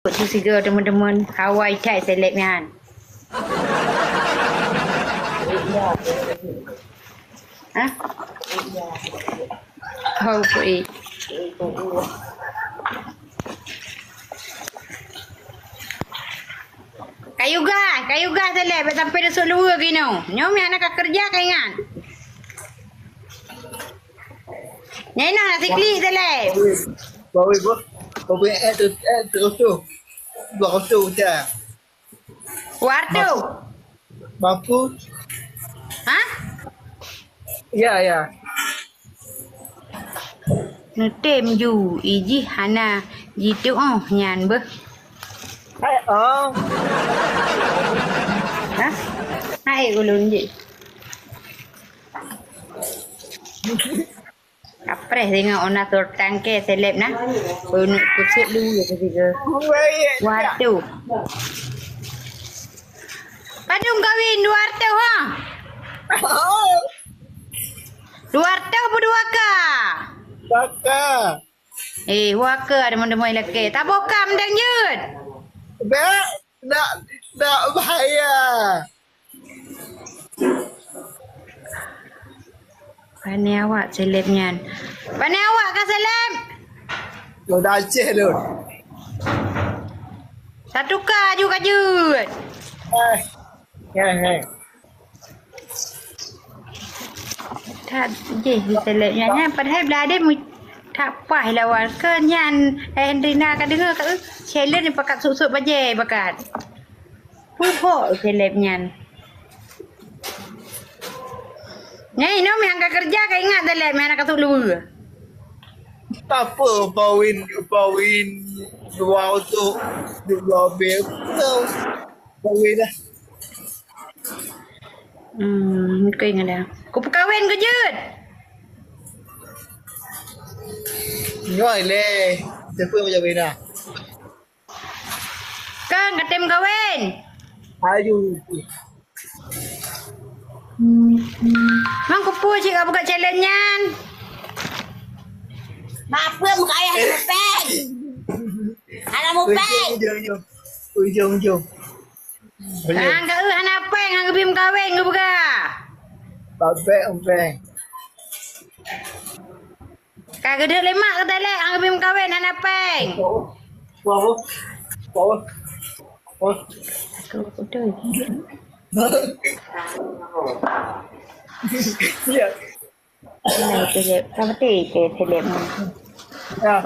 Juga teman-teman Hawaii cai selek ni kan. Ha? Oh, pergi. Kayu gas selek sampai dah luar gini. Nyom yang nak kerja kan ingat. Nyai nak sikli selek. Bawa terus tu. Bawa tu dah. Wartu. Mampu? Ha? Ya. Nutem ju iji hana jitu nyan beh. Hai Ha? Hai ulun je. Kapres tengok ona tortang ke seleb nah. Nak kusut dulu ketika. Waktu. Padung kawin Duarte ha. Duarte apa Duaka? Baka. Waka ada mana-mana lelaki. Tak bokam dan jut. Nak bahaya. Pandai awak seleb nyan. Pandai awak ke seleb? Lo dah Aceh tu. Satu ka juga jut. Tak je seleb nyan. Padahal belada tak pah lawan ke nyan. Hendrina kan dengar ke challenge ni pakat susut bajai bakat. Pupuk seleb nyan. Nyai no yang kerja kau ingat seleb mana katuk lu. Tak apa bawin dua untuk dua bil. Bawin dah. Kau ingat dah. Kau perkahwin ke jut? Nyoi le. Siapa macam ni dah? Kang katem kahwin. Ayu. Mang kupu cik kau buka challenge nyan. Apa muka ayah ada mupeng? Ada mupeng. Ujung. Kang kau anak apa yang kau bim kahwin kau buka? Ompeng. Kau gede lemak ke tak lek kau bim kahwin anak apa? Bawa. Aku betul. Ya. Này seleb, kamu ke seleb. Ya.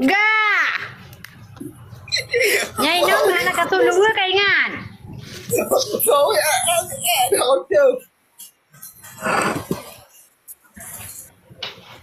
Ga. Nyai no anak katul lu kau ingat? Bawa. Dah tu.